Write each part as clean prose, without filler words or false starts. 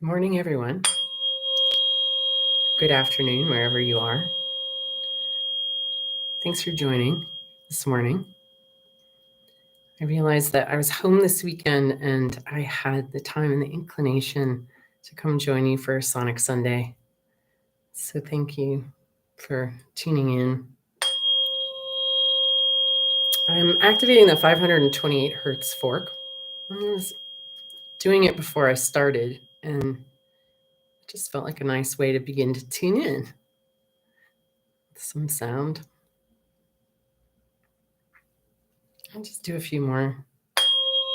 Good morning, everyone. Good afternoon, wherever you are. Thanks for joining this morning. I realized that I was home this weekend and I had the time and the inclination to come join you for Sonic Sunday. So thank you for tuning in. I'm activating the 528 hertz fork. I was doing it before I started, and it just felt like a nice way to begin to tune in with some sound. I'll just do a few more.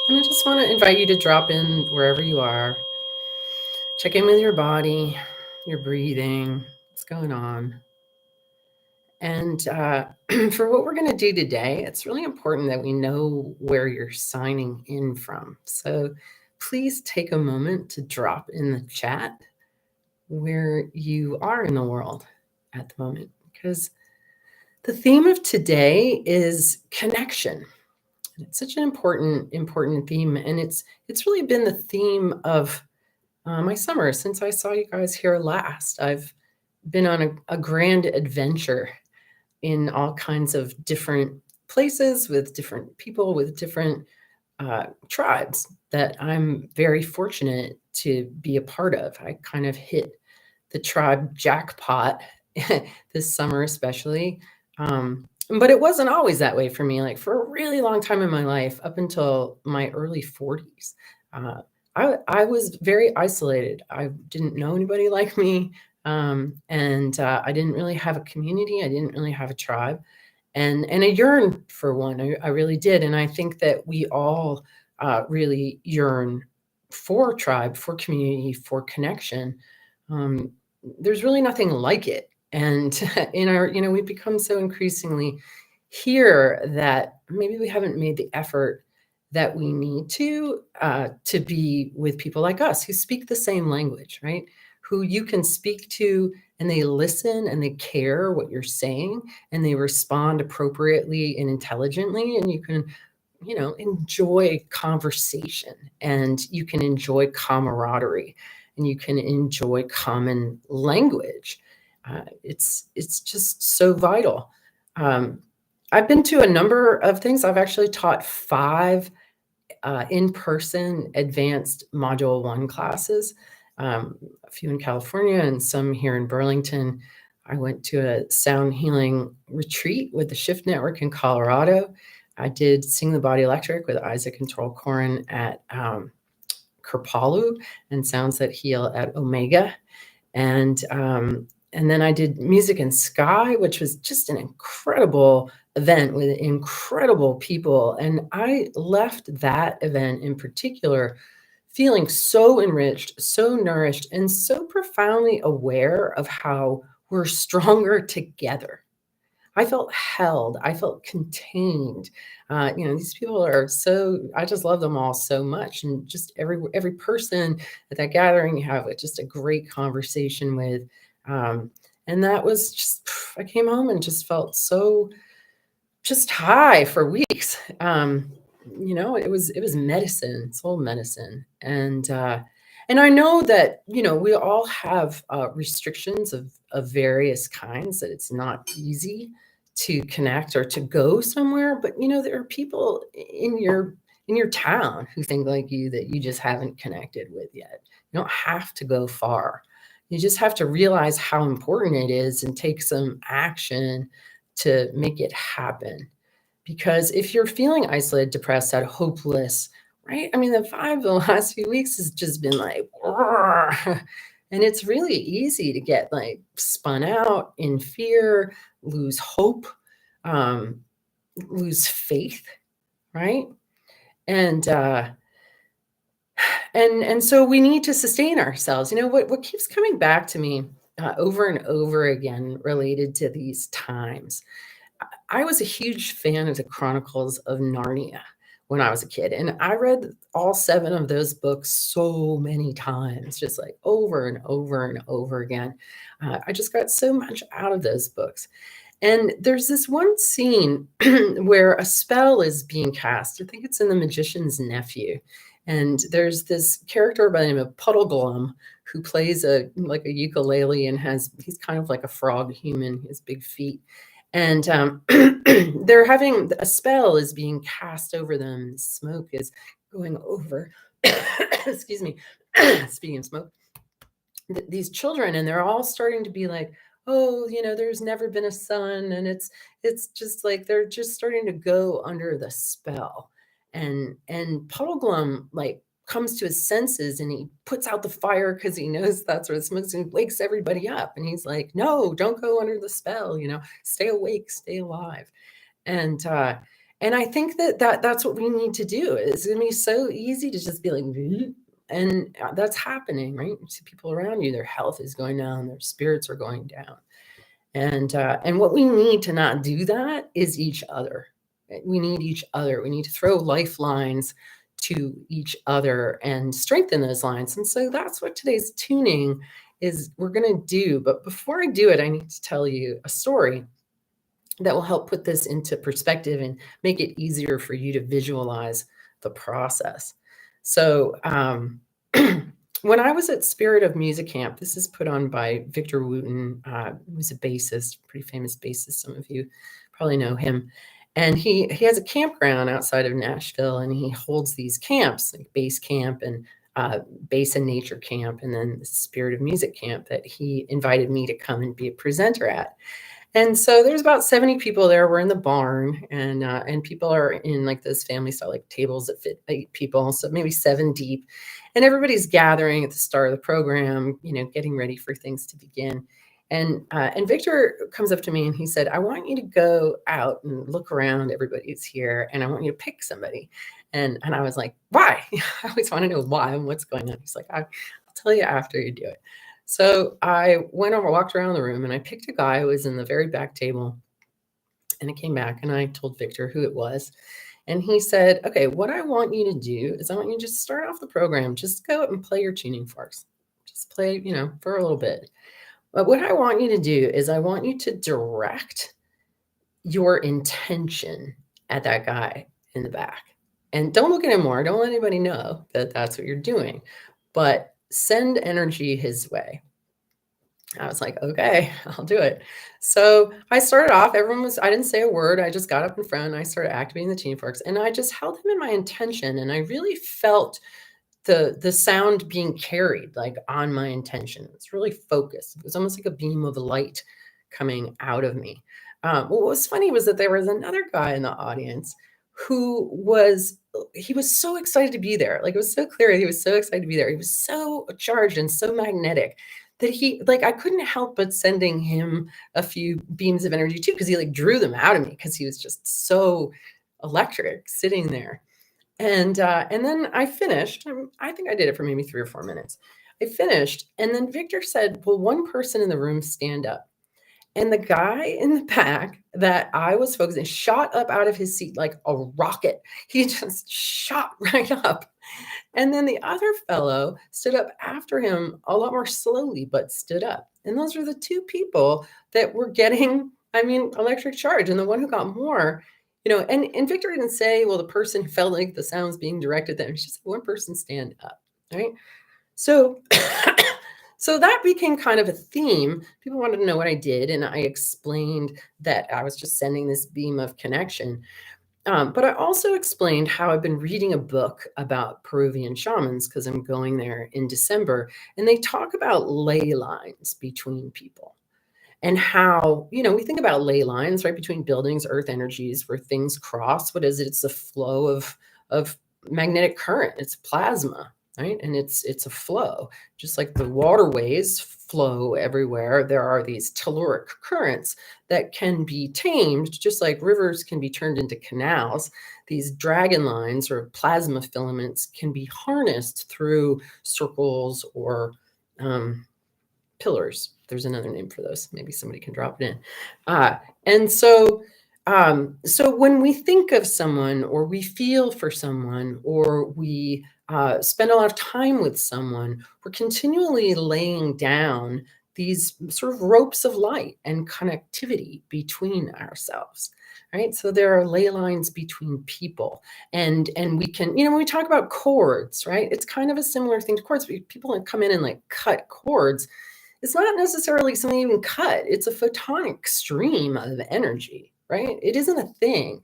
And I just want to invite you to drop in wherever you are. Check in with your body, your breathing, what's going on. And for what we're going to do today, it's really important that we know where you're signing in from. So please take a moment to drop in the chat where you are in the world at the moment, because the theme of today is connection. It's such an important theme, and it's really been the theme of my summer since I saw you guys here last. I've been on a grand adventure in all kinds of different places with different people, with different tribes that I'm very fortunate to be a part of. I kind of hit the tribe jackpot this summer, especially. But it wasn't always that way for me. Like for a really long time in my life, up until my early 40s, I was very isolated. I didn't know anybody like me. And I didn't really have a community. I didn't really have a tribe. And I yearned for one. I really did. And I think that we all really yearn for tribe, for community, for connection. There's really nothing like it. And in our, we've become so increasingly here that maybe we haven't made the effort that we need to be with people like us who speak the same language, right? Who you can speak to and they listen and they care what you're saying and they respond appropriately and intelligently, and you can enjoy conversation, and you can enjoy camaraderie, and you can enjoy common language. It's just so vital. I've been to a number of things. I've actually taught 5 in-person advanced Module 1 classes, a few in California and some here in Burlington. I went to a sound healing retreat with the Shift Network in Colorado. I did Sing the Body Electric with Isaac and Troll Corin at Kerpalu and Sounds That Heal at Omega. And then I did Music in Sky, which was just an incredible event with incredible people. And I left that event in particular feeling so enriched, so nourished, and so profoundly aware of how we're stronger together. I felt held. I felt contained. These people are so, I just love them all so much. And just every person at that gathering, you have just a great conversation with. And that was just, I came home and just felt so just high for weeks. It was medicine, soul medicine. And I know that, we all have restrictions of various kinds, that it's not easy to connect or to go somewhere. But, there are people in your town who think like you that you just haven't connected with yet. You don't have to go far. You just have to realize how important it is and take some action to make it happen. Because if you're feeling isolated, depressed, sad, hopeless, right? I mean, the vibe the last few weeks has just been like, and it's really easy to get like spun out in fear, lose hope, lose faith, right? And so we need to sustain ourselves. What keeps coming back to me over and over again related to these times. I was a huge fan of the Chronicles of Narnia when I was a kid, and I read all 7 of those books so many times, just like over and over and over again. I just got so much out of those books. And there's this one scene where a spell is being cast. I think it's in The Magician's Nephew. And there's this character by the name of Puddleglum who plays a ukulele and he's kind of like a frog human, his big feet. And they're having a spell is being cast over them. Smoke is going over. Excuse me. Speaking of smoke, these children, and they're all starting to be like, oh, there's never been a sun, and it's just like they're just starting to go under the spell. And Puddleglum like comes to his senses, and he puts out the fire because he knows that's what it smokes, and wakes everybody up, and he's like, no, don't go under the spell, stay awake, stay alive. And I think that's what we need to do. It's going to be so easy to just be like, and that's happening, right? You see people around you, their health is going down, their spirits are going down. And what we need to not do that is each other. We need each other. We need to throw lifelines to each other and strengthen those lines. And so that's what today's tuning is we're going to do. But before I do it, I need to tell you a story that will help put this into perspective and make it easier for you to visualize the process. So when I was at Spirit of Music Camp, this is put on by Victor Wooten, who's a bassist, pretty famous bassist. Some of you probably know him. And he has a campground outside of Nashville, and he holds these camps, like Bass Camp and Bass and Nature Camp, and then the Spirit of Music Camp that he invited me to come and be a presenter at. And so there's about 70 people there. We're in the barn, and people are in like those family style like tables that fit 8 people, so maybe 7 deep. And everybody's gathering at the start of the program, getting ready for things to begin. And Victor comes up to me and he said, I want you to go out and look around. Everybody's here, and I want you to pick somebody. And I was like, why? I always want to know why and what's going on. He's like, I'll tell you after you do it. So I went over, walked around the room, and I picked a guy who was in the very back table. And I came back and I told Victor who it was. And he said, okay, what I want you to do is I want you to just start off the program. Just go and play your tuning forks. Just play, for a little bit. But what I want you to do is I want you to direct your intention at that guy in the back. And don't look at him more. Don't let anybody know that that's what you're doing. But send energy his way. I was like, okay, I'll do it. So I started off, I didn't say a word. I just got up in front and I started activating the tuning forks, and I just held him in my intention. And I really felt the sound being carried like on my intention. It was really focused. It was almost like a beam of light coming out of me. What was funny was that there was another guy in the audience who was so excited to be there. Like, it was so clear he was so excited to be there. He was so charged and so magnetic that I couldn't help but sending him a few beams of energy too, because he drew them out of me because he was just so electric sitting there. And then I finished. I think I did it for maybe 3 or 4 minutes. I finished, and then Victor said, "Will one person in the room stand up?" And the guy in the back that I was focusing shot up out of his seat like a rocket. He just shot right up. And then the other fellow stood up after him a lot more slowly, but stood up. And those were the 2 people that were getting, electric charge. And the one who got more, and Victor didn't say, well, the person who felt like the sounds being directed at them. It's just one person stand up, right? So so that became kind of a theme. People wanted to know what I did, and I explained that I was just sending this beam of connection. But I also explained how I've been reading a book about Peruvian shamans because I'm going there in December, and they talk about ley lines between people and how, we think about ley lines, right, between buildings, earth energies, where things cross. What is it? It's the flow of magnetic current. It's plasma, right? And it's a flow, just like the waterways flow everywhere. There are these telluric currents that can be tamed, just like rivers can be turned into canals. These dragon lines or plasma filaments can be harnessed through circles or pillars. There's another name for those. Maybe somebody can drop it in. And so when we think of someone, or we feel for someone, or we spend a lot of time with someone, we're continually laying down these sort of ropes of light and connectivity between ourselves, right? So there are ley lines between people, and we can, when we talk about chords, right? It's kind of a similar thing to chords. People come in and like cut chords. It's not necessarily something you can cut. It's a photonic stream of energy, right? It isn't a thing.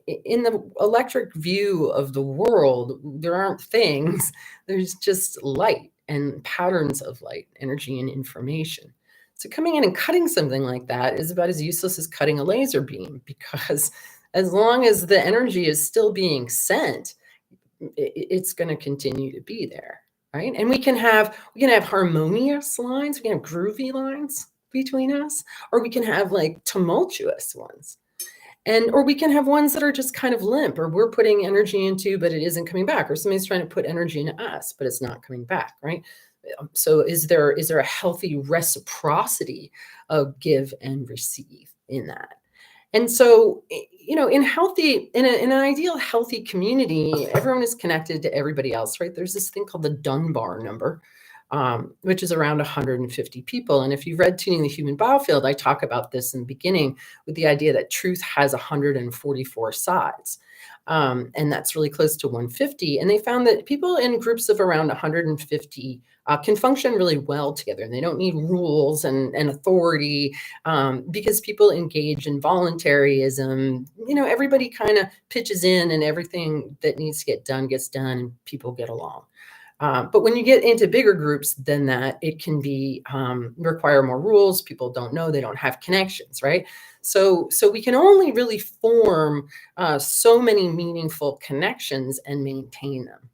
In the electric view of the world, there aren't things. There's just light and patterns of light, energy, and information. So coming in and cutting something like that is about as useless as cutting a laser beam, because as long as the energy is still being sent, it's going to continue to be there, right? And we can have harmonious lines, we can have groovy lines between us, or we can have like tumultuous ones. Or we can have ones that are just kind of limp, or we're putting energy into, but it isn't coming back, or somebody's trying to put energy into us, but it's not coming back, right? So is there a healthy reciprocity of give and receive in that? And so, in an ideal healthy community, everyone is connected to everybody else, right? There's this thing called the Dunbar number, which is around 150 people. And if you've read Tuning the Human Biofield, I talk about this in the beginning with the idea that truth has 144 sides. And that's really close to 150. And they found that people in groups of around 150 can function really well together, and they don't need rules and authority, because people engage in voluntarism. Everybody kind of pitches in, and everything that needs to get done gets done, and people get along. But when you get into bigger groups than that, it can be require more rules. People don't know, they don't have connections, right? So we can only really form so many meaningful connections and maintain them,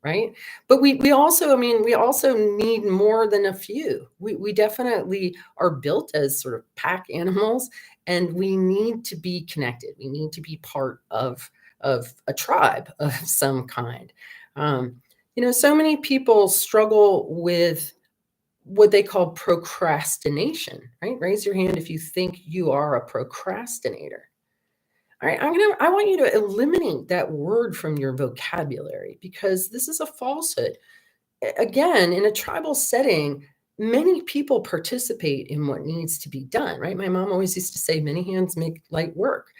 right? But we also need more than a few. We definitely are built as sort of pack animals, and we need to be connected. We need to be part of a tribe of some kind. So many people struggle with what they call procrastination, right? Raise your hand if you think you are a procrastinator. All right, I want you to eliminate that word from your vocabulary, because this is a falsehood. Again, in a tribal setting, many people participate in what needs to be done, right? My mom always used to say, many hands make light work.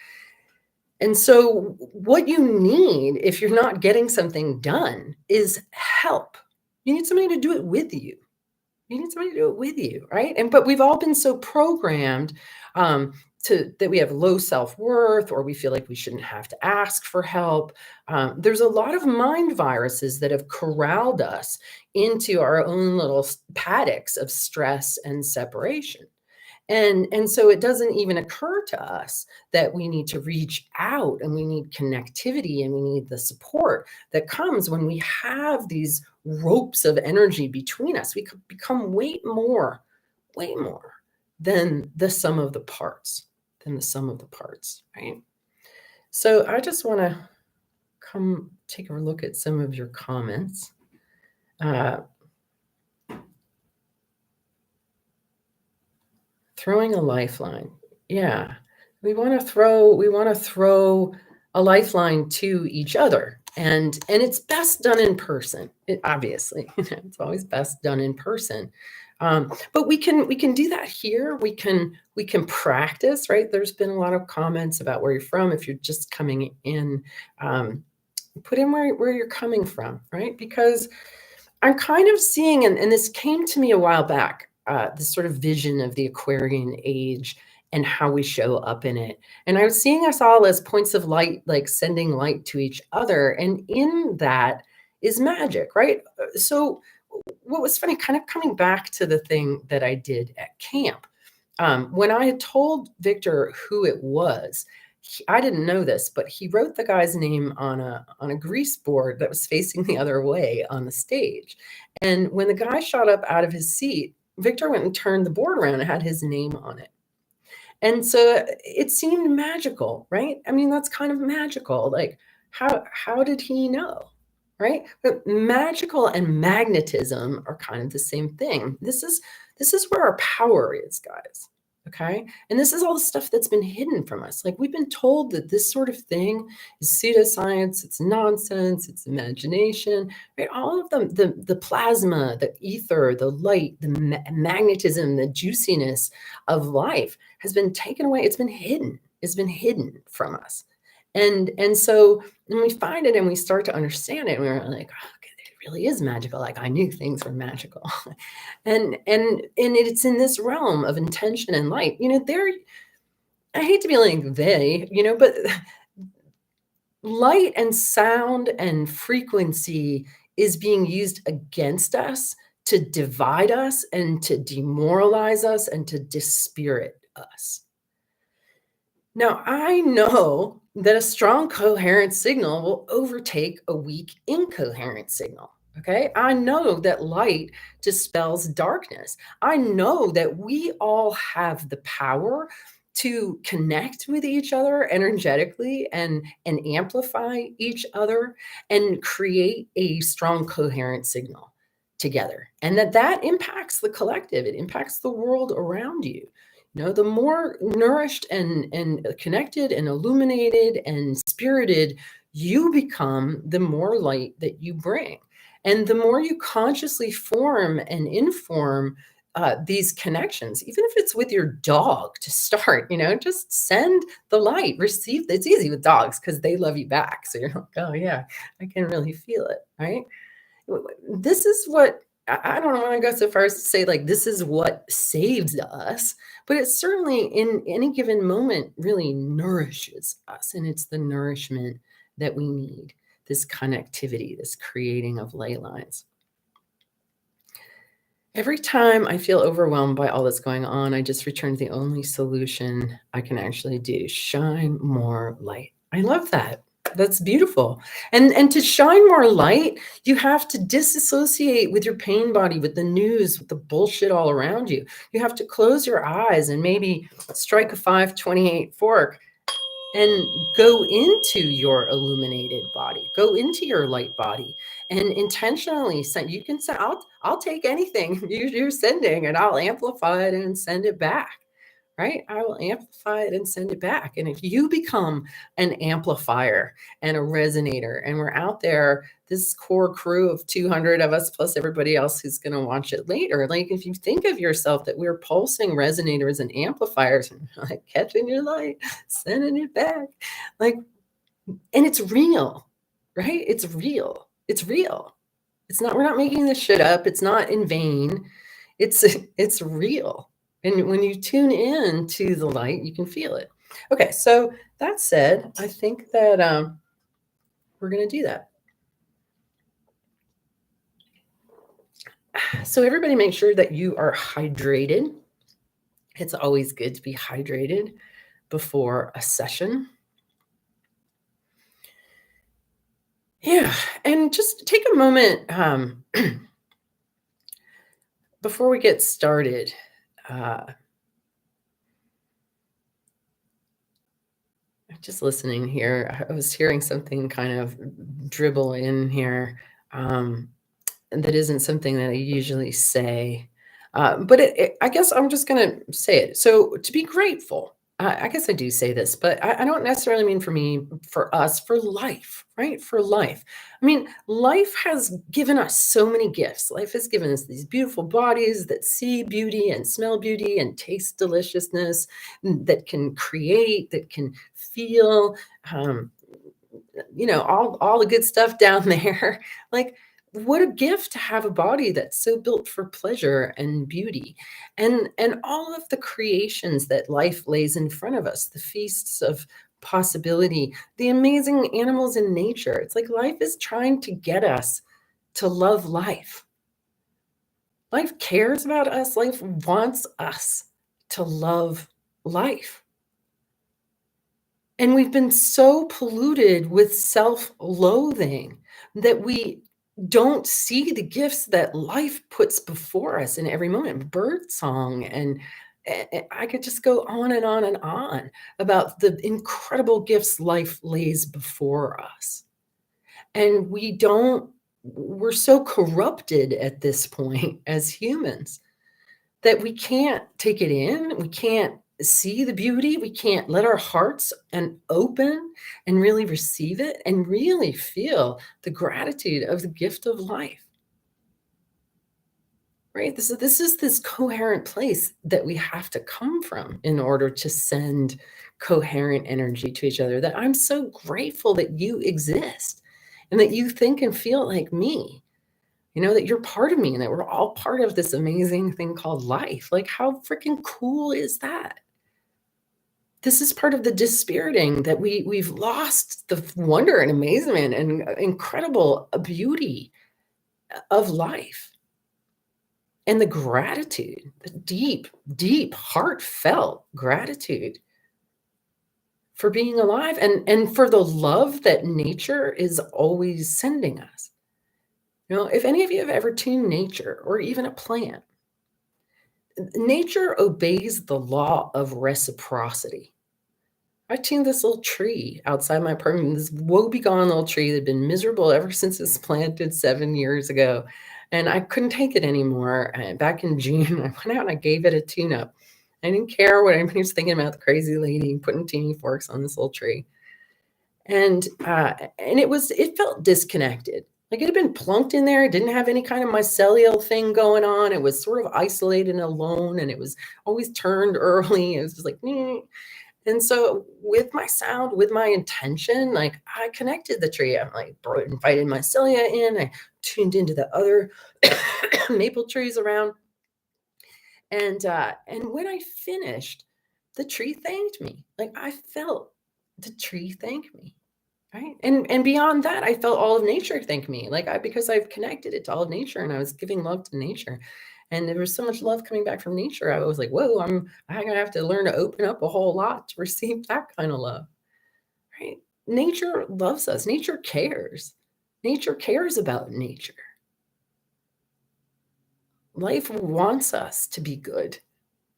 And so what you need, if you're not getting something done, is help. You need somebody to do it with you. Right? But we've all been so programmed that we have low self-worth, or we feel like we shouldn't have to ask for help. There's a lot of mind viruses that have corralled us into our own little paddocks of stress and separation. And so it doesn't even occur to us that we need to reach out, and we need connectivity, and we need the support that comes when we have these ropes of energy between us. We could become way more than the sum of the parts, right? So I just want to come take a look at some of your comments. Throwing a lifeline. Yeah. We want to throw a lifeline to each other. And it's best done in person. Obviously, it's always best done in person. But we can do that here. We can practice, right? There's been a lot of comments about where you're from. If you're just coming in, put in where you're coming from, right? Because I'm kind of seeing, and this came to me a while back, this sort of vision of the Aquarian age and how we show up in it. And I was seeing us all as points of light, like sending light to each other. And in that is magic, right? So what was funny, kind of coming back to the thing that I did at camp, when I had told Victor who it was, I didn't know this, but he wrote the guy's name on a grease board that was facing the other way on the stage. And when the guy shot up out of his seat, Victor went and turned the board around and had his name on it. And so it seemed magical, right? I mean, that's kind of magical. Like, how did he know, right? But magical and magnetism are kind of the same thing. This is where our power is, guys. Okay. And this is all the stuff that's been hidden from us. Like we've been told that this sort of thing is pseudoscience, it's nonsense, it's imagination, right? All of them, the plasma, the ether, the light, the magnetism, the juiciness of life has been taken away. It's been hidden. It's been hidden from us. And so when we find it and we start to understand it, we're like, oh, okay, it really is magical. Like I knew things were magical. And it's in this realm of intention and light. There, I hate to be like they, but light and sound and frequency is being used against us to divide us and to demoralize us and to dispirit us. Now, I know that a strong coherent signal will overtake a weak incoherent signal. Okay. I know that light dispels darkness. I know that we all have the power to connect with each other energetically and amplify each other and create a strong coherent signal together. And that impacts the collective, it impacts the world around you. The more nourished and connected and illuminated and spirited you become, the more light that you bring. And the more you consciously form and inform these connections, even if it's with your dog to start, just send the light, receive. It's easy with dogs because they love you back. So you're like, oh, yeah, I can really feel it, right? This is what I don't want to go so far as to say like this is what saves us, but it certainly in any given moment really nourishes us. And it's the nourishment that we need, this connectivity, this creating of ley lines. Every time I feel overwhelmed by all that's going on, I just return to the only solution I can actually do: shine more light. I love that. That's beautiful. And to shine more light, you have to disassociate with your pain body, with the news, with the bullshit all around you. You have to close your eyes and maybe strike a 528 fork and go into your illuminated body, go into your light body, and intentionally send. You can say, I'll take anything you're sending and I'll amplify it and send it back. Right? I will amplify it and send it back. And if you become an amplifier and a resonator, and we're out there, this core crew of 200 of us, plus everybody else who's going to watch it later, like if you think of yourself that we're pulsing resonators and amplifiers, and like catching your light, sending it back, like, and it's real, right? It's real. It's real. It's not, we're not making this shit up. It's not in vain. It's real. And when you tune in to the light, you can feel it. Okay, so that said, I think that we're going to do that. So everybody make sure that you are hydrated. It's always good to be hydrated before a session. Yeah, and just take a moment before we get started. Just listening here, I was hearing something kind of dribble in here that isn't something that I usually say, but I guess I'm just going to say it. So to be grateful, I guess I do say this, but I don't necessarily mean for me, for us, for life, right? For life. I mean, life has given us so many gifts. Life has given us these beautiful bodies that see beauty and smell beauty and taste deliciousness, that can create, that can feel, all the good stuff down there. Like, what a gift to have a body that's so built for pleasure and beauty, and all of the creations that life lays in front of us, the feasts of possibility, the amazing animals in nature. It's like life is trying to get us to love life. Life cares about us. Life wants us to love life. And we've been so polluted with self-loathing that we don't see the gifts that life puts before us in every moment. Birdsong, and I could just go on and on and on about the incredible gifts life lays before us. And we're so corrupted at this point as humans that we can't take it in. We can't see the beauty. We can't let our hearts and open and really receive it and really feel the gratitude of the gift of life. Right? This is this coherent place that we have to come from in order to send coherent energy to each other. That I'm so grateful that you exist and that you think and feel like me. That you're part of me and that we're all part of this amazing thing called life. Like, how freaking cool is that? This is part of the dispiriting that we've lost the wonder and amazement and incredible beauty of life. And the gratitude, the deep, deep, heartfelt gratitude for being alive and for the love that nature is always sending us. If any of you have ever tuned nature or even a plant, nature obeys the law of reciprocity. I tuned this little tree outside my apartment, this woebegone little tree that had been miserable ever since it was planted 7 years ago. And I couldn't take it anymore. And back in June, I went out and I gave it a tune-up. I didn't care what anybody was thinking about the crazy lady putting tuning forks on this little tree. And it felt disconnected. Like it had been plunked in there. It didn't have any kind of mycelial thing going on. It was sort of isolated and alone, and it was always turned early. It was just like, And so with my sound, with my intention, like I connected the tree. I'm like invited mycelia in. I tuned into the other maple trees around. And when I finished, the tree thanked me. Like I felt the tree thank me. Right. And beyond that, I felt all of nature thank me. Because I've connected it to all of nature and I was giving love to nature. And there was so much love coming back from nature. I was like, whoa, I'm gonna have to learn to open up a whole lot to receive that kind of love. Right. Nature loves us. Nature cares. Nature cares about nature. Life wants us to be good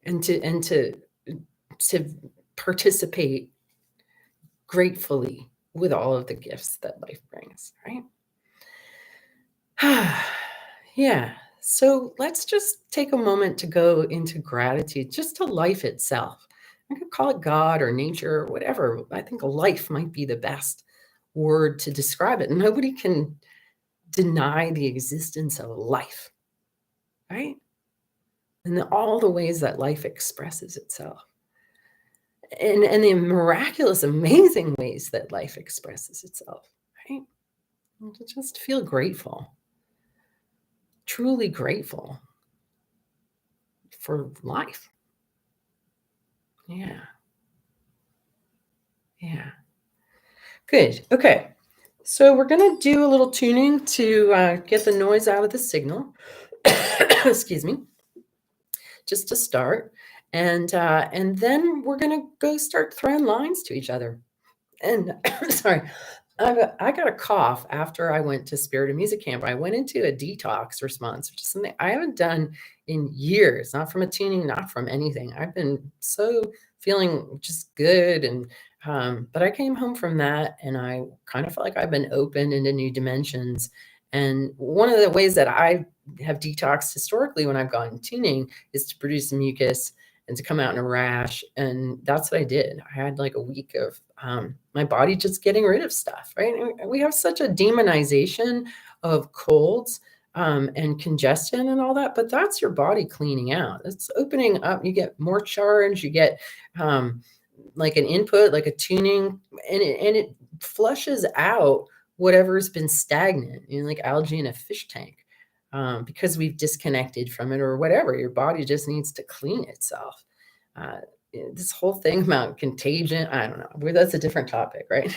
and to participate gratefully with all of the gifts that life brings, right? Yeah. So let's just take a moment to go into gratitude, just to life itself. I could call it God or nature or whatever. I think life might be the best word to describe it. Nobody can deny the existence of life, right? And all the ways that life expresses itself. And the miraculous, amazing ways that life expresses itself, right? And to just feel grateful, truly grateful for life. Yeah. Yeah. Good. Okay. So we're going to do a little tuning to get the noise out of the signal. Excuse me. Just to start. And then we're going to go start throwing lines to each other. And sorry, I got a cough after I went to Spirit of Music Camp. I went into a detox response, which is something I haven't done in years, not from a tuning, not from anything. I've been so feeling just good. But I came home from that and I kind of felt like I've been opened into new dimensions. And one of the ways that I have detoxed historically when I've gone tuning is to produce mucus and to come out in a rash. And that's what I did. I had like a week of my body just getting rid of stuff, right? And we have such a demonization of colds and congestion and all that, but that's your body cleaning out. It's opening up. You get more charge. You get like an input, like a tuning, and it flushes out whatever's been stagnant, like algae in a fish tank. Because we've disconnected from it or whatever. Your body just needs to clean itself. This whole thing about contagion, I don't know. That's a different topic, right?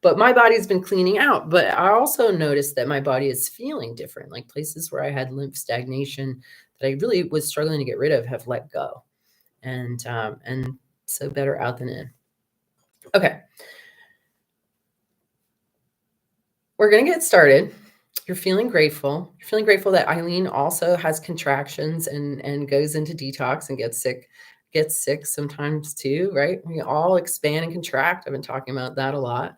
But my body's been cleaning out. But I also noticed that my body is feeling different. Like places where I had lymph stagnation that I really was struggling to get rid of have let go. And so better out than in. Okay. We're going to get started. You're feeling grateful. You're feeling grateful that Eileen also has contractions and goes into detox and gets sick sometimes too, right? We all expand and contract. I've been talking about that a lot.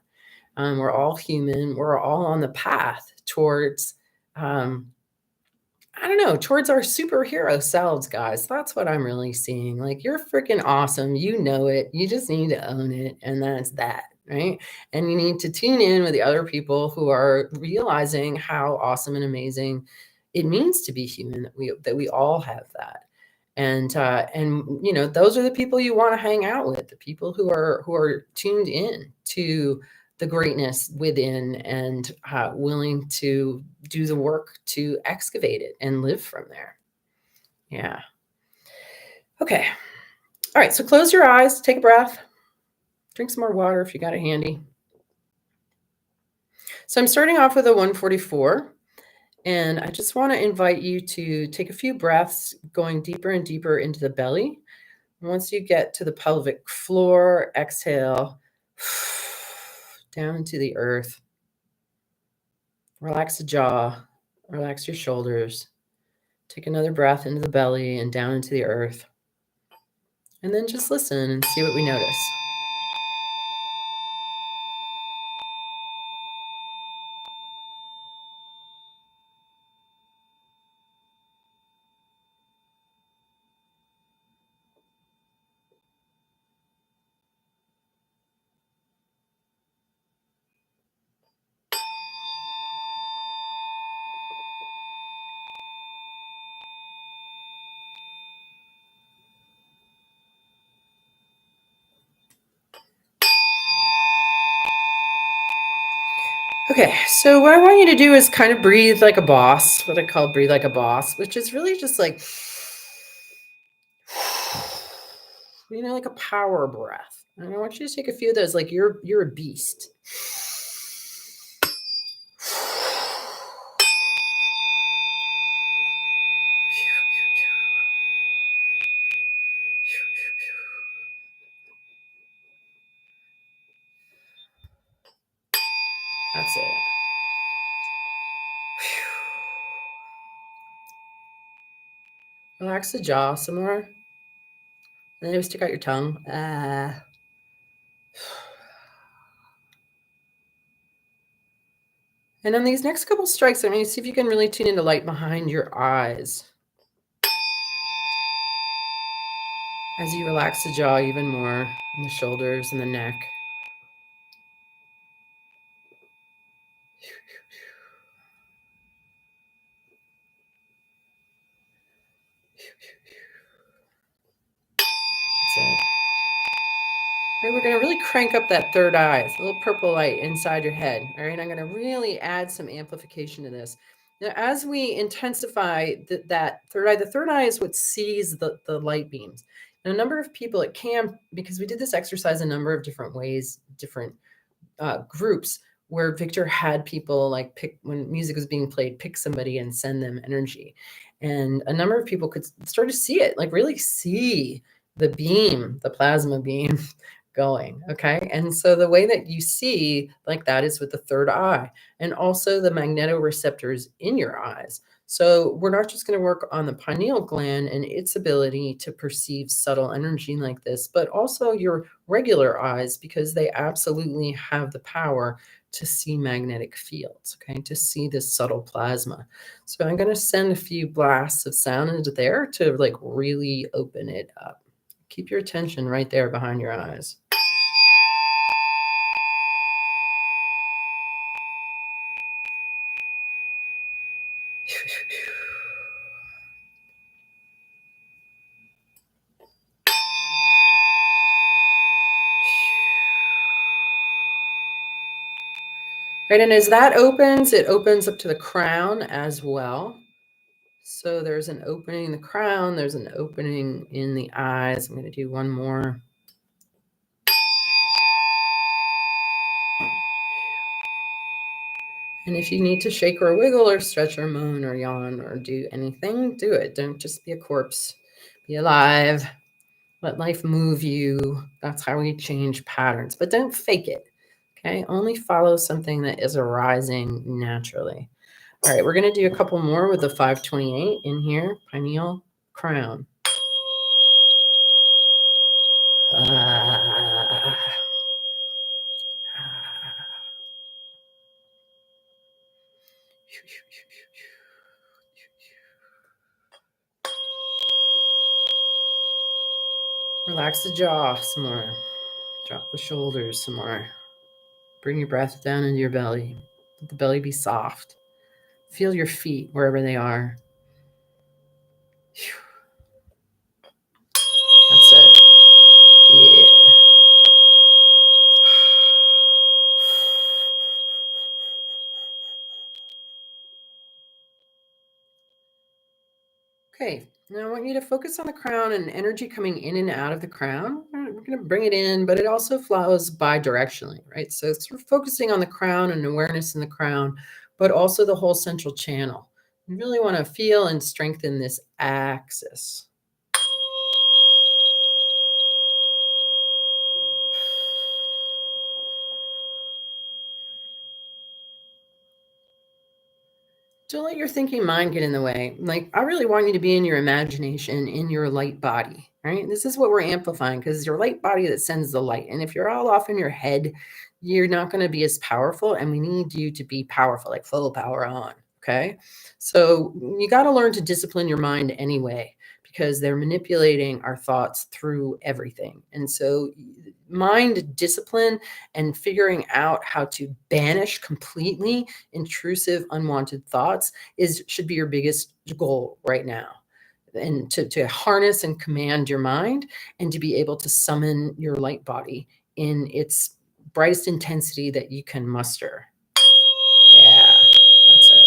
We're all human. We're all on the path towards I don't know, towards our superhero selves, guys. That's what I'm really seeing. Like, you're freaking awesome. You know it. You just need to own it. And that's that, right? And you need to tune in with the other people who are realizing how awesome and amazing it means to be human, that we all have that. And you know, those are the people you want to hang out with, the people who are tuned in to the greatness within and willing to do the work to excavate it and live from there. Yeah. Okay. All right. So close your eyes, take a breath, drink some more water if you got it handy. So I'm starting off with a 144. And I just want to invite you to take a few breaths, going deeper and deeper into the belly. Once you get to the pelvic floor, exhale down into the earth. Relax the jaw, relax your shoulders. Take another breath into the belly and down into the earth. And then just listen and see what we notice. Okay, so what I want you to do is kind of breathe like a boss, what I call breathe like a boss, which is really just like, you know, like a power breath. And I want you to take a few of those like you're a beast. That's it. Relax the jaw some more. And then maybe stick out your tongue. And on these next couple strikes, I mean, see if you can really tune into light behind your eyes. As you relax the jaw even more, and the shoulders and the neck. That's it. Right, we're going to really crank up that third eye. It's a little purple light inside your head. All right, I'm going to really add some amplification to this. Now, as we intensify that third eye, the third eye is what sees the light beams. Now, a number of people at camp, because we did this exercise a number of different ways, different groups, where Victor had people like pick, when music was being played, pick somebody and send them energy. And a number of people could start to see it, like really see the beam, the plasma beam going. Okay. And so the way that you see like that is with the third eye and also the magnetoreceptors in your eyes. So we're not just going to work on the pineal gland and its ability to perceive subtle energy like this, but also your regular eyes, because they absolutely have the power to see magnetic fields, okay, to see this subtle plasma. So I'm going to send a few blasts of sound into there to like really open it up. Keep your attention right there behind your eyes. Right, and as that opens, it opens up to the crown as well. So there's an opening in the crown, there's an opening in the eyes. I'm going to do one more. And if you need to shake or wiggle or stretch or moan or yawn or do anything, do it. Don't just be a corpse. Be alive. Let life move you. That's how we change patterns. But don't fake it. Okay? Only follow something that is arising naturally. All right, we're going to do a couple more with the 528 in here. Pineal crown. Relax the jaw some more. Drop the shoulders some more. Bring your breath down into your belly. Let the belly be soft. Feel your feet wherever they are. That's it. Yeah. Okay, now I want you to focus on the crown and energy coming in and out of the crown. We're going to bring it in, but it also flows bi-directionally, right? So it's sort of focusing on the crown and awareness in the crown, but also the whole central channel. You really want to feel and strengthen this axis. Don't let your thinking mind get in the way. Like, I really want you to be in your imagination, in your light body, right? This is what we're amplifying because it's your light body that sends the light. And if you're all off in your head, you're not going to be as powerful. And we need you to be powerful, like full power on. Okay. So you got to learn to discipline your mind anyway, because they're manipulating our thoughts through everything. And so mind discipline and figuring out how to banish completely intrusive, unwanted thoughts should be your biggest goal right now. And to harness and command your mind and to be able to summon your light body in its brightest intensity that you can muster. Yeah, that's it.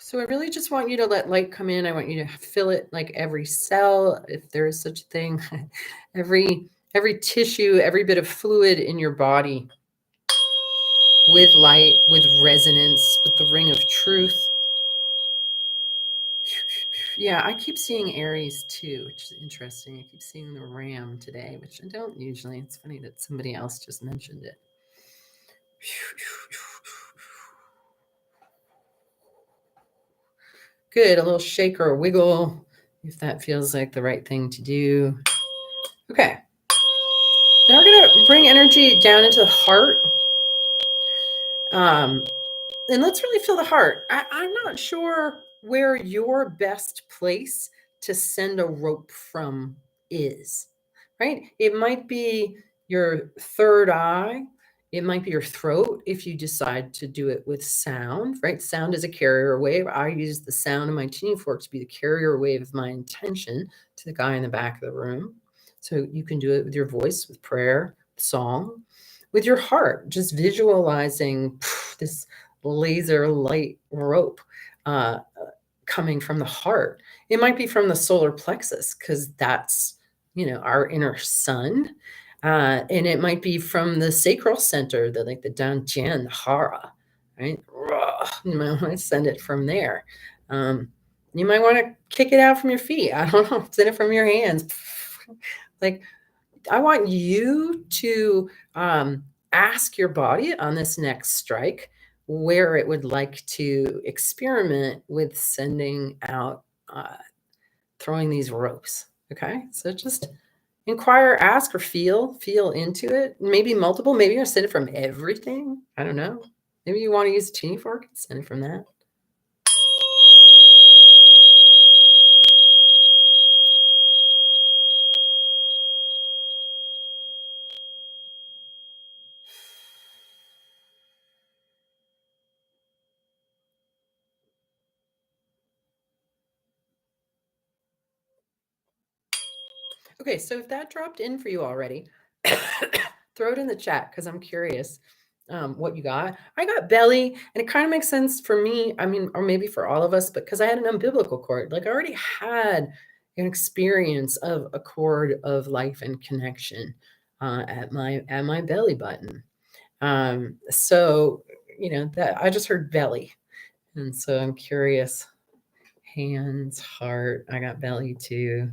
So I really just want you to let light come in. I want you to fill it, like every cell, if there is such a thing, every tissue, every bit of fluid in your body with light, with resonance, with the ring of truth. Yeah, I keep seeing Aries too, which is interesting. I keep seeing the ram today, which I don't usually. It's funny that somebody else just mentioned it. Good, a little shake or a wiggle if that feels like the right thing to do. Okay. Now we're going to bring energy down into the heart. And let's really feel the heart. I'm not sure where your best place to send a rope from is, right? It might be your third eye. It might be your throat if you decide to do it with sound, right? Sound is a carrier wave. I use the sound of my tuning fork to be the carrier wave of my intention to the guy in the back of the room. So you can do it with your voice, with prayer, song, with your heart, just visualizing this laser light rope coming from the heart. It might be from the solar plexus because that's, our inner sun. And it might be from the sacral center, the dantian, the hara, right? You might want to send it from there. You might want to kick it out from your feet. I don't know. Send it from your hands. Like, I want you to ask your body on this next strike where it would like to experiment with sending out, throwing these ropes. Okay, so just inquire, ask, or feel into it. Maybe multiple. Maybe you're send it from everything. I don't know. Maybe you want to use a tuning fork and send it from that. Okay, so if that dropped in for you already, throw it in the chat because I'm curious what you got. I got belly, and it kind of makes sense for me. I mean, or maybe for all of us, but because I had an umbilical cord, like I already had an experience of a cord of life and connection at my belly button. So that I just heard belly, and so I'm curious. Hands, heart. I got belly too.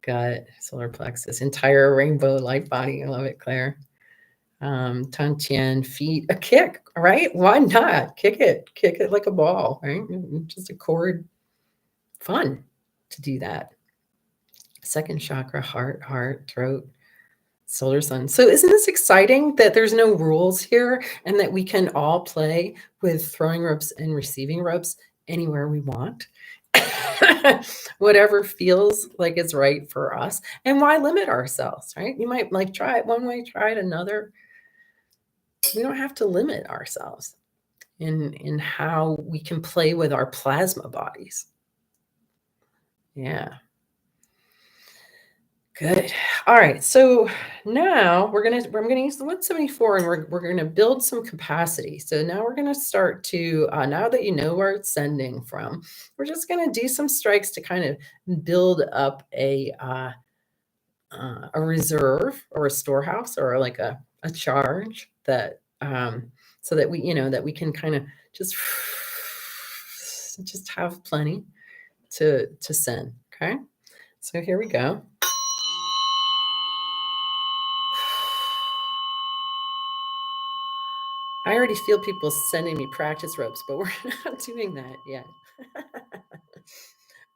Gut, solar plexus, entire rainbow light body. I love it, Claire. Tantien, feet, a kick, right? Why not? Kick it like a ball, right? Just a chord. Fun to do that. Second chakra, heart, throat. Solar sun. So isn't this exciting that there's no rules here and that we can all play with throwing ropes and receiving ropes anywhere we want? Whatever feels like it's right for us. And why limit ourselves, right? You might like try it one way, try it another. We don't have to limit ourselves in how we can play with our plasma bodies. Yeah. Good. All right. So now I'm gonna use the 174 and we're gonna build some capacity. So now we're gonna start to now that you know where it's sending from, we're just gonna do some strikes to kind of build up a reserve or a storehouse or like a charge that so that we can kind of just have plenty to send. Okay. So here we go. I already feel people sending me practice ropes, but we're not doing that yet.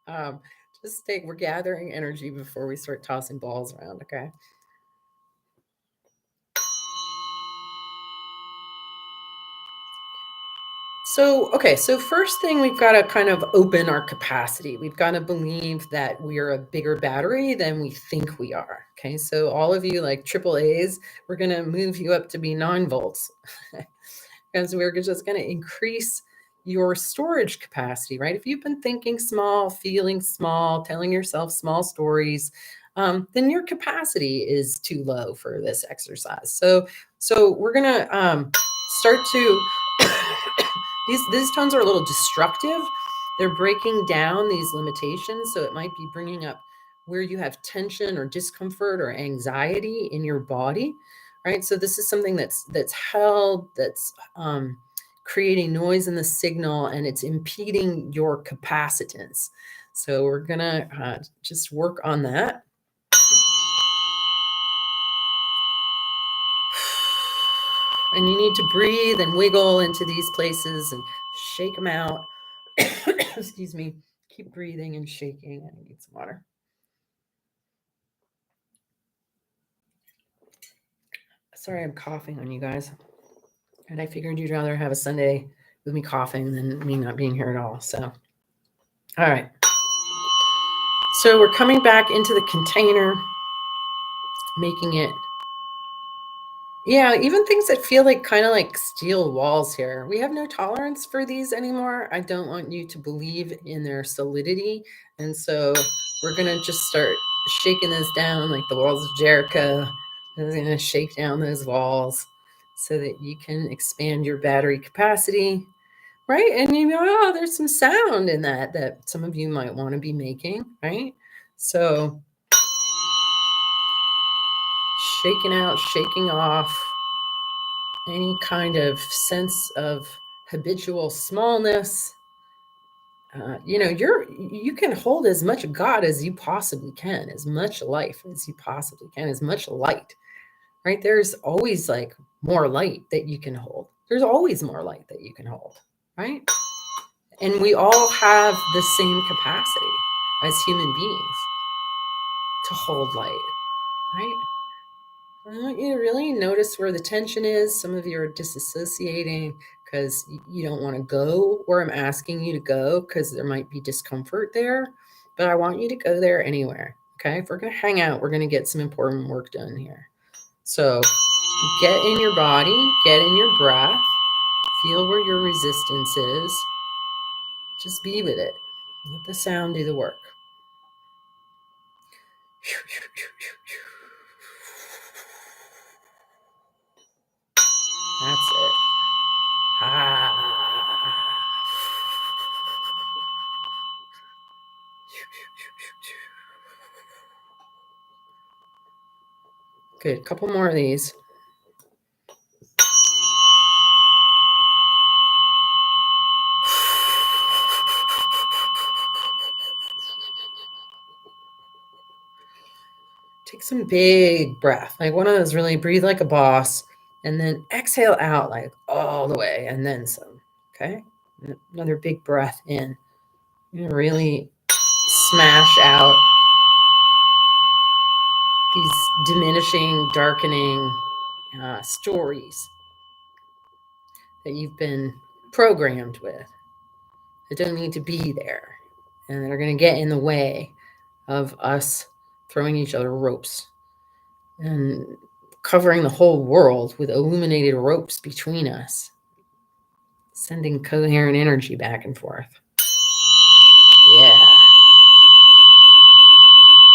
um, we're gathering energy before we start tossing balls around, okay? So first thing, we've got to kind of open our capacity. We've got to believe that we are a bigger battery than we think we are, okay? So all of you like triple A's, we're going to move you up to be 9 volts. Because we're just going to increase your storage capacity, right? If you've been thinking small, feeling small, telling yourself small stories, then your capacity is too low for this exercise. So we're going to start to these tones are a little destructive. They're breaking down these limitations, so it might be bringing up where you have tension or discomfort or anxiety in your body, right? So this is something that's held, that's creating noise in the signal, and it's impeding your capacitance. So we're gonna just work on that. And you need to breathe and wiggle into these places and shake them out. Excuse me. Keep breathing and shaking. I need some water. Sorry, I'm coughing on you guys. And I figured you'd rather have a Sunday with me coughing than me not being here at all. So, all right. So we're coming back into the container, making it. Yeah, even things that feel like kind of like steel walls here. We have no tolerance for these anymore. I don't want you to believe in their solidity. And so we're going to just start shaking those down like the walls of Jericho. We're going to shake down those walls so that you can expand your battery capacity, right? And you know, oh, there's some sound in that some of you might want to be making, right? So shaking out, shaking off any kind of sense of habitual smallness. You can hold as much God as you possibly can, as much life as you possibly can, as much light, right? There's always like more light that you can hold. There's always more light that you can hold, right? And we all have the same capacity as human beings to hold light, right? I want you to really notice where the tension is. Some of you are disassociating because you don't want to go where I'm asking you to go because there might be discomfort there. But I want you to go there anywhere. Okay. If we're going to hang out, we're going to get some important work done here. So get in your body, get in your breath, feel where your resistance is. Just be with it. Let the sound do the work. That's it. Good. Couple more of these. Take some big breath, like one of those really breathe like a boss, and then exhale out like all the way, and then some. Okay. Another big breath in. You're gonna really smash out these diminishing, darkening stories that you've been programmed with that don't need to be there and that are going to get in the way of us throwing each other ropes and covering the whole world with illuminated ropes between us, sending coherent energy back and forth. Yeah.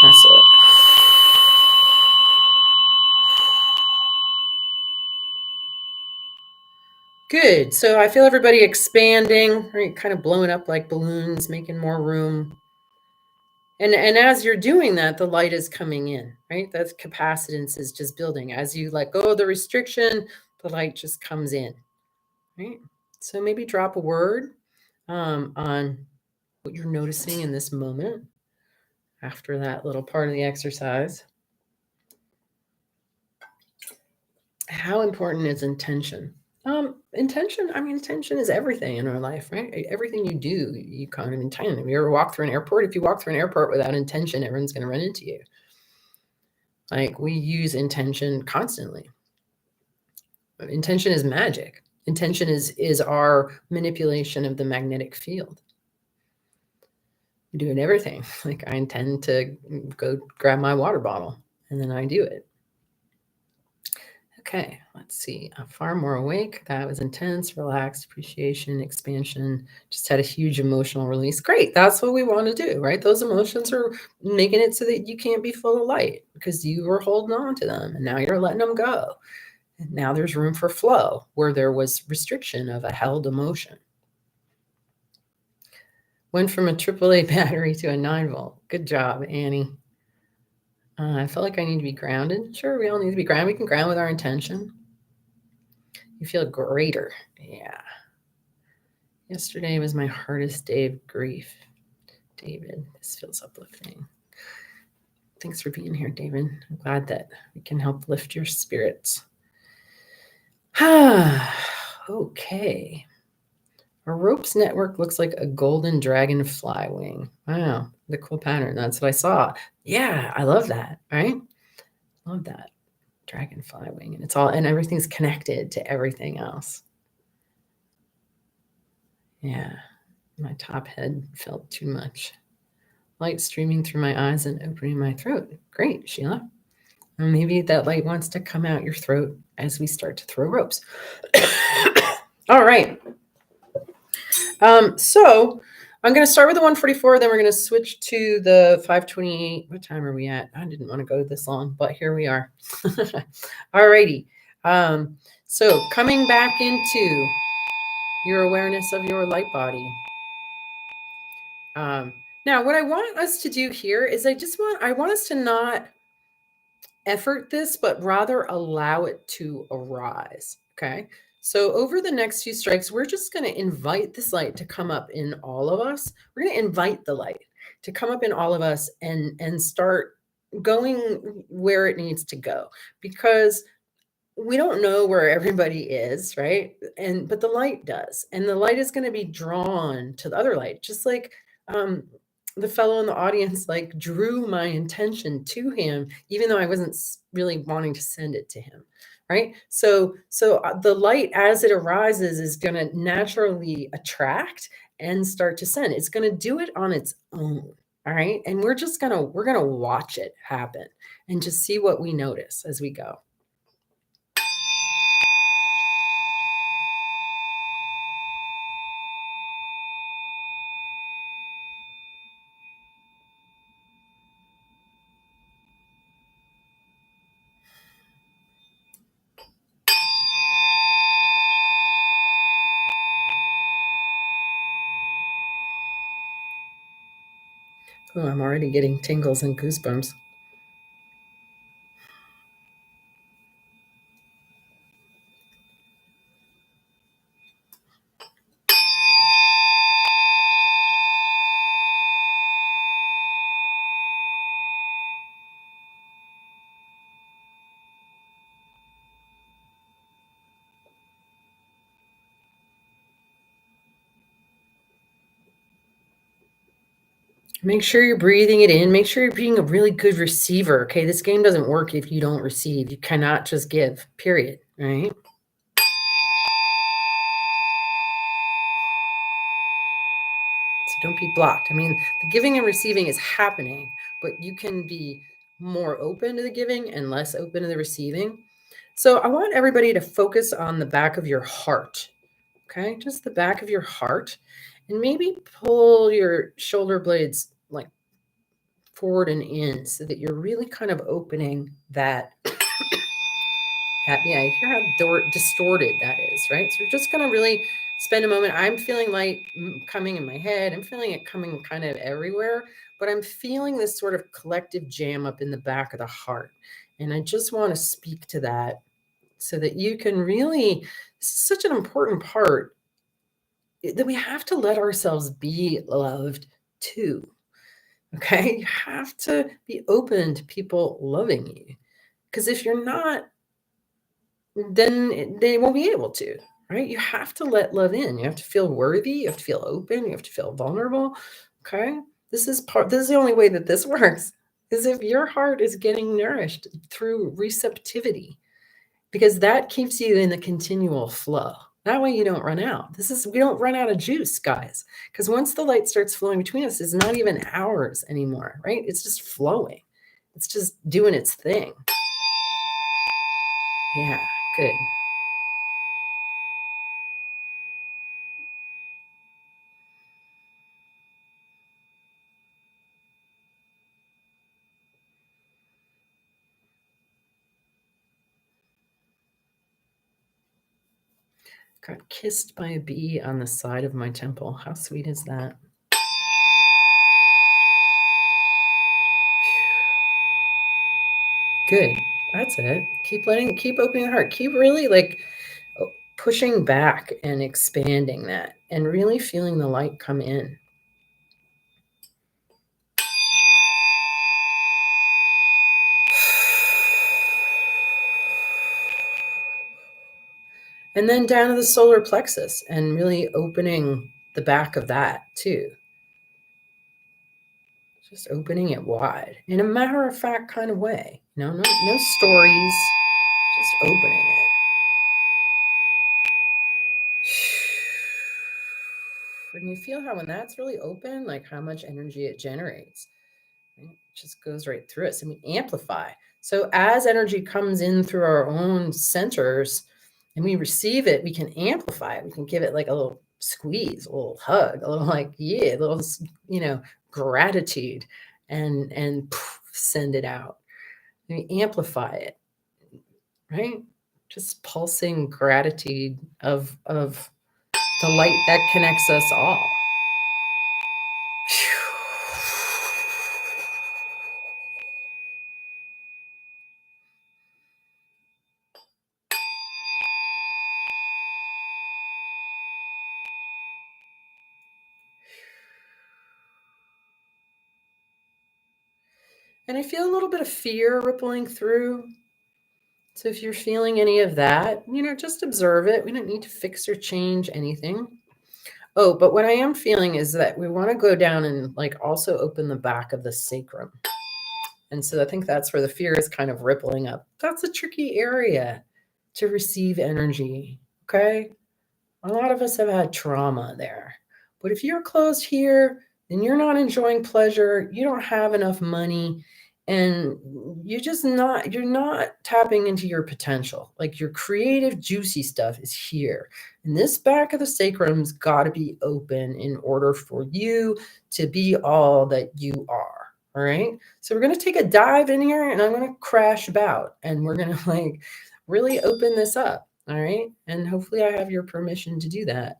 That's it. Good. So I feel everybody expanding, right? Kind of blowing up like balloons, making more room. And as you're doing that, the light is coming in, right? That capacitance is just building. As you let go of the restriction, the light just comes in, right? So maybe drop a word on what you're noticing in this moment after that little part of the exercise. How important is intention? Intention is everything in our life, right? Everything you do, you kind of intend. If you ever walk through an airport, if you walk through an airport without intention, everyone's going to run into you. Like, we use intention constantly. Intention is magic. Intention is our manipulation of the magnetic field. We do it in everything. Like, I intend to go grab my water bottle, and then I do it. Okay, let's see. I'm far more awake. That was intense, relaxed, appreciation, expansion. Just had a huge emotional release. Great. That's what we want to do, right? Those emotions are making it so that you can't be full of light because you were holding on to them and now you're letting them go. And now there's room for flow where there was restriction of a held emotion. Went from a AAA battery to a 9-volt. Good job, Annie. I felt like I need to be grounded. Sure, we all need to be grounded. We can ground with our intention. You feel greater. Yeah. Yesterday was my hardest day of grief. David, this feels uplifting. Thanks for being here, David. I'm glad that we can help lift your spirits. Okay. Our ropes network looks like a golden dragonfly wing. Wow, the cool pattern. That's what I saw. Yeah, I love that, right? Love that. Dragonfly wing. And it's all, and everything's connected to everything else. Yeah, my top head felt too much. Light streaming through my eyes and opening my throat. Great, Sheila. And maybe that light wants to come out your throat as we start to throw ropes. All right. So I'm going to start with the 144, then we're going to switch to the 528. What time are we at? I didn't want to go this long, but here we are. All righty. So coming back into your awareness of your light body. Now, what I want us to do here is I want us to not effort this, but rather allow it to arise. Okay. So over the next few strikes, we're just going to invite this light to come up in all of us. We're going to invite the light to come up in all of us and start going where it needs to go, because we don't know where everybody is, right? But the light does, and the light is going to be drawn to the other light, just like the fellow in the audience like drew my intention to him, even though I wasn't really wanting to send it to him, right? So the light as it arises is going to naturally attract and start to send. It's going to do it on its own, all right? And we're going to watch it happen and just see what we notice as we go. Oh, I'm already getting tingles and goosebumps. Make sure you're breathing it in. Make sure you're being a really good receiver. Okay, this game doesn't work if you don't receive. You cannot just give, period, right? So don't be blocked. I mean, the giving and receiving is happening, but you can be more open to the giving and less open to the receiving. So I want everybody to focus on the back of your heart, okay? Just the back of your heart, and maybe pull your shoulder blades like forward and in so that you're really kind of opening that yeah, you hear how distorted that is, right? So we're just going to really spend a moment. I'm feeling light coming in my head. I'm feeling it coming kind of everywhere, but I'm feeling this sort of collective jam up in the back of the heart. And I just want to speak to that so that you can really, this is such an important part that we have to let ourselves be loved too. Okay. You have to be open to people loving you. Because if you're not, then they won't be able to, right? You have to let love in. You have to feel worthy. You have to feel open. You have to feel vulnerable. Okay. This is the only way that this works is if your heart is getting nourished through receptivity, because that keeps you in the continual flow. That way you don't run out. We don't run out of juice, guys, because once the light starts flowing between us, it's not even ours anymore, right? It's just flowing. It's just doing its thing. Yeah, good. Got kissed by a bee on the side of my temple. How sweet is that? Good. That's it. Keep opening the heart. Keep really like pushing back and expanding that and really feeling the light come in. And then down to the solar plexus and really opening the back of that too. Just opening it wide in a matter of fact kind of way. No stories, just opening it. And you feel how when that's really open, like how much energy it generates. Right? It just goes right through us and we amplify. So as energy comes in through our own centers and we receive it, we can amplify it. We can give it like a little squeeze, a little hug, a little like, yeah, a little, gratitude and poof, send it out. And we amplify it, right? Just pulsing gratitude of the light that connects us all. And I feel a little bit of fear rippling through. So if you're feeling any of that, just observe it. We don't need to fix or change anything. Oh, but what I am feeling is that we want to go down and like also open the back of the sacrum. And so I think that's where the fear is kind of rippling up. That's a tricky area to receive energy. Okay. A lot of us have had trauma there. But if you're closed here, then you're not enjoying pleasure, you don't have enough money, and you're not tapping into your potential. Like your creative, juicy stuff is here. And this back of the sacrum's got to be open in order for you to be all that you are. All right. So we're going to take a dive in here and I'm going to crash about and we're going to like really open this up. All right. And hopefully I have your permission to do that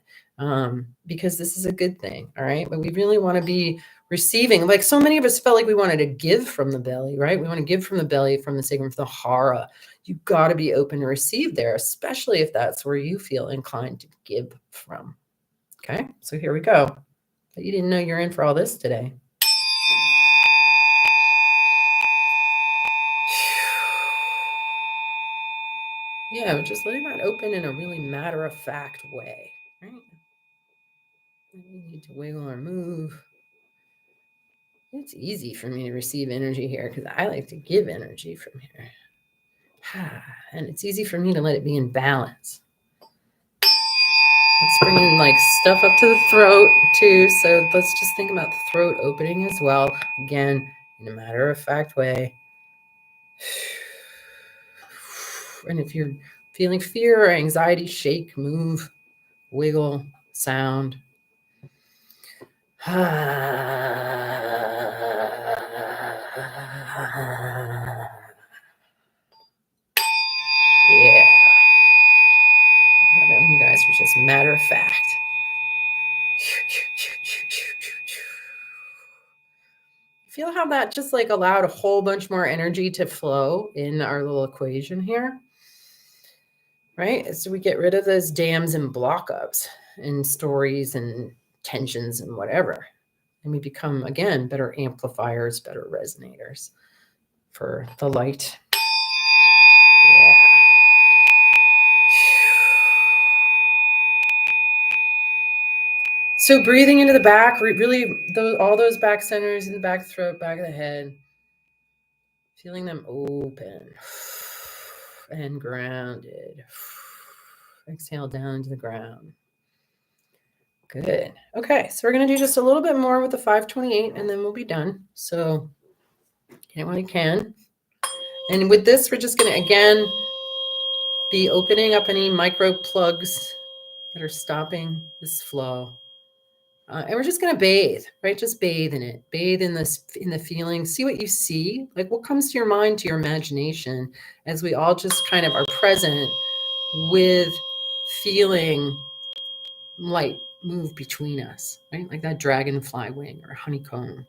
because this is a good thing. All right. But we really want to be receiving. Like so many of us felt like we wanted to give from the belly, right? We want to give from the belly, from the sacrum, from the hara. You've got to be open to receive there, especially if that's where you feel inclined to give from. Okay. So here we go. But you didn't know you're in for all this today. Yeah, just letting that open in a really matter-of-fact way, right? We need to wiggle or move. It's easy for me to receive energy here because I like to give energy from here. And it's easy for me to let it be in balance. Let's bring in like stuff up to the throat too. So let's just think about the throat opening as well. Again, in a matter-of-fact way. And if you're feeling fear or anxiety, shake, move, wiggle, sound. Yeah. I love it when you guys are just matter of fact. Feel how that just like allowed a whole bunch more energy to flow in our little equation here, right? So we get rid of those dams and block-ups and stories and tensions and whatever. And we become, again, better amplifiers, better resonators for the light. Yeah. So breathing into the back, really all those back centers in the back throat, back of the head, feeling them open and grounded. Exhale down into the ground. Good. Okay, so we're going to do just a little bit more with the 528 and then we'll be done. So get what you can. And with this, we're just going to, again, be opening up any micro plugs that are stopping this flow. And we're just going to bathe, right? Just bathe in it. Bathe in this, in the feeling. See what you see. Like what comes to your mind, to your imagination, as we all just kind of are present with feeling light move between us, right? Like that dragonfly wing or honeycomb.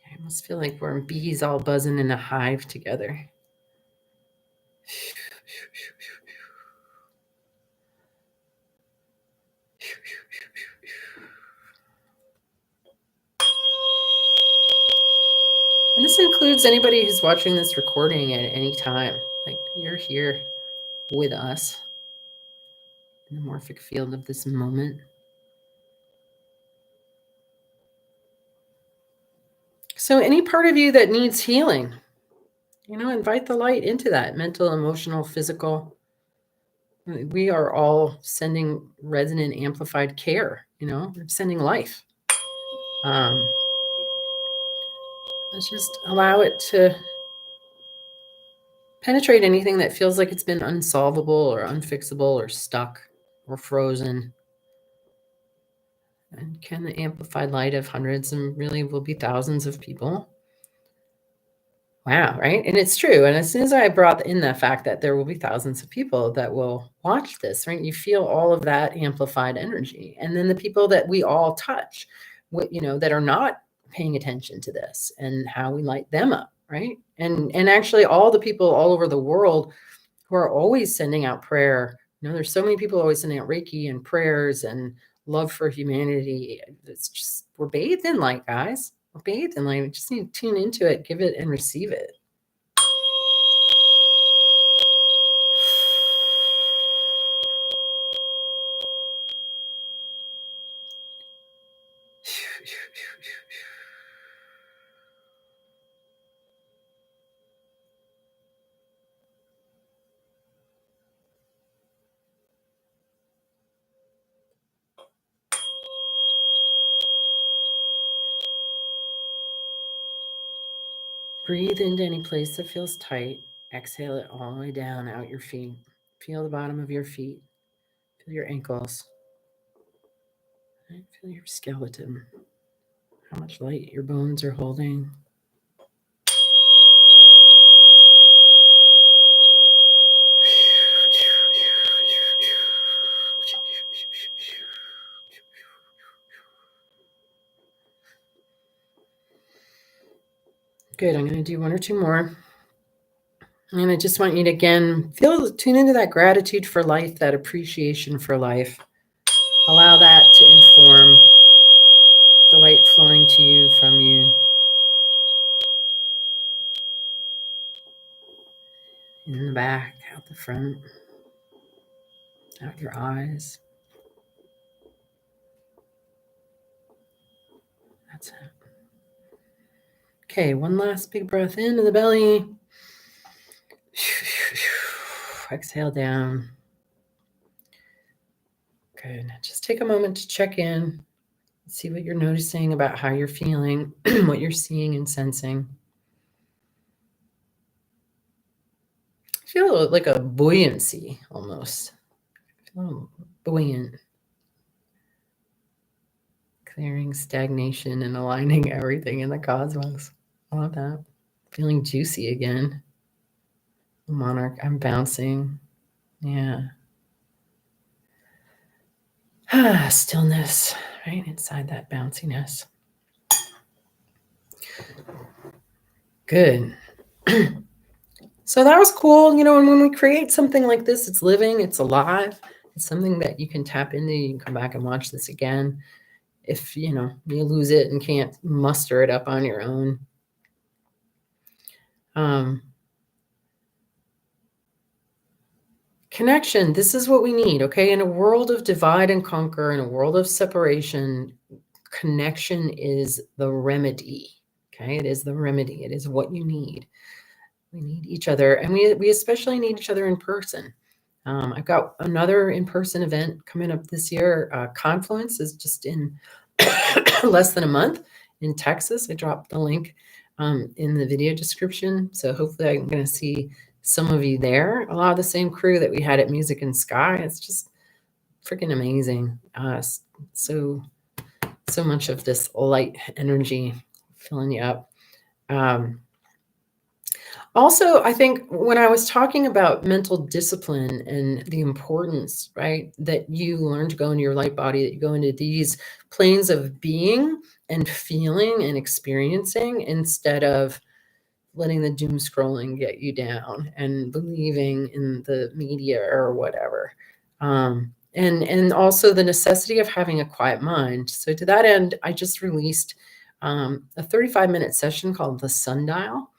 I almost feel like we're bees all buzzing in a hive together. And this includes anybody who's watching this recording at any time. Like you're here with us in the morphic field of this moment. So any part of you that needs healing, invite the light into that mental, emotional, physical. We are all sending resonant, amplified care, sending life. Let's just allow it to penetrate anything that feels like it's been unsolvable or unfixable or stuck or frozen. And can the amplified light of hundreds and really will be thousands of people? Wow, right? And it's true. And as soon as I brought in the fact that there will be thousands of people that will watch this, right? You feel all of that amplified energy. And then the people that we all touch, that are not paying attention to this and how we light them up, right? And actually all the people all over the world who are always sending out prayer. There's so many people always sending out Reiki and prayers and love for humanity. It's just, we're bathed in light, guys. We're bathed in light. We just need to tune into it, give it, and receive it. Breathe into any place that feels tight. Exhale it all the way down, out your feet. Feel the bottom of your feet. Feel your ankles. Feel your skeleton. How much light your bones are holding. Good. I'm going to do one or two more. And I just want you to, again, tune into that gratitude for life, that appreciation for life. Allow that to inform the light flowing to you from you. In the back, out the front, out your eyes. That's it. Okay, one last big breath into the belly. Exhale down. Good. Just take a moment to check in. See what you're noticing about how you're feeling, what you're seeing and sensing. I feel like a buoyancy almost. I feel buoyant. Clearing stagnation and aligning everything in the cosmos. I love that. Feeling juicy again. Monarch, I'm bouncing. Yeah. Stillness, right inside that bounciness. Good. So that was cool. And when we create something like this, it's living, it's alive. It's something that you can tap into. You can come back and watch this again. If, you lose it and can't muster it up on your own. Connection, this is what we need, okay? In a world of divide and conquer, in a world of separation, connection is the remedy, okay? It is the remedy. It is what you need. We need each other, and we especially need each other in person. I've got another in-person event coming up this year. Confluence is just in less than a month in Texas. I dropped the link in the video description, so hopefully I'm going to see some of you there. A lot of the same crew that we had at Music and Sky. It's just freaking amazing. So much of this light energy filling you up. Also, I think when I was talking about mental discipline and the importance, right, that you learn to go into your light body, that you go into these planes of being and feeling and experiencing instead of letting the doom scrolling get you down and believing in the media or whatever. And also the necessity of having a quiet mind. So to that end, I just released a 35-minute session called The Sundial.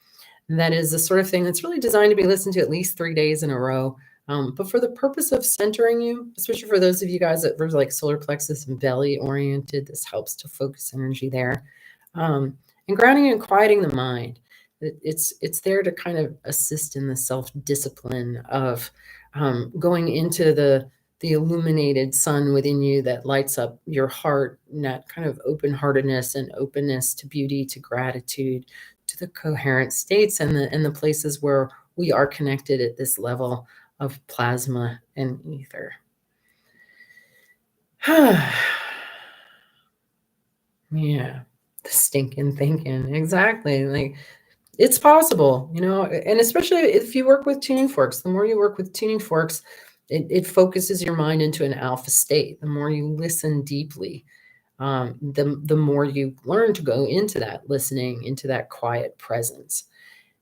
And that is the sort of thing that's really designed to be listened to at least 3 days in a row. But for the purpose of centering you, especially for those of you guys that were like solar plexus and belly oriented, this helps to focus energy there. And grounding and quieting the mind. It's there to kind of assist in the self-discipline of going into the illuminated sun within you that lights up your heart, and that kind of open-heartedness and openness to beauty, to gratitude, to the coherent states and the places where we are connected at this level of plasma and ether. Yeah, the stinking thinking. Exactly. Like, it's possible, and especially if you work with tuning forks, the more you work with tuning forks, it focuses your mind into an alpha state. The more you listen deeply, the more you learn to go into that listening, into that quiet presence.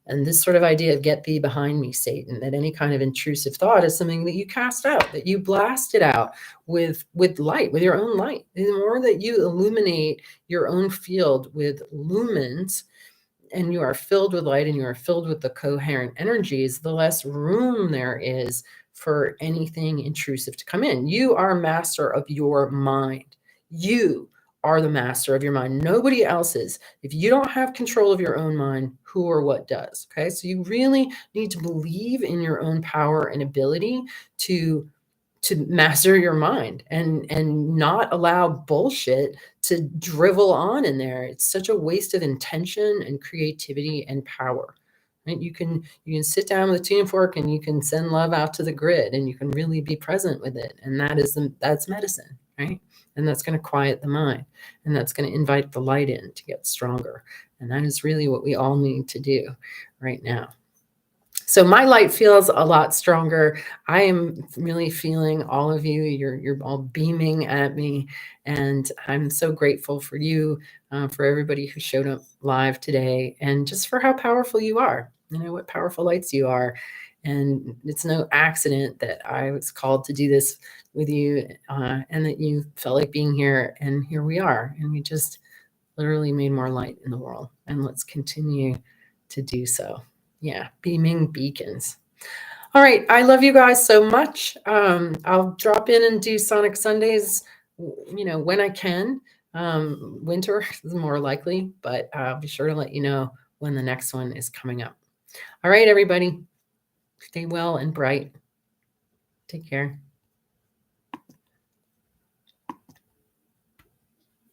And this sort of idea of get thee behind me, Satan, that any kind of intrusive thought is something that you cast out, that you blast it out with light, with your own light. The more that you illuminate your own field with lumens, and you are filled with light and you are filled with the coherent energies, the less room there is for anything intrusive to come in. You are master of your mind. You are the master of your mind. Nobody else is. If you don't have control of your own mind, who or what does? Okay, so you really need to believe in your own power and ability to master your mind and not allow bullshit to drivel on in there. It's such a waste of intention and creativity and power. Right? You can sit down with a tuning fork and you can send love out to the grid and you can really be present with it. And that's medicine, right? And that's going to quiet the mind and that's going to invite the light in to get stronger. And that is really what we all need to do right now. So my light feels a lot stronger. I am really feeling all of you. You're all beaming at me, and I'm so grateful for you, for everybody who showed up live today, and just for how powerful you are. What powerful lights you are, And it's no accident that I was called to do this with you, and that you felt like being here. And here we are. And we just literally made more light in the world. And let's continue to do so. Yeah, beaming beacons. All right. I love you guys so much. I'll drop in and do Sonic Sundays, when I can. Winter is more likely, but I'll be sure to let you know when the next one is coming up. All right, everybody. Stay well and bright. Take care.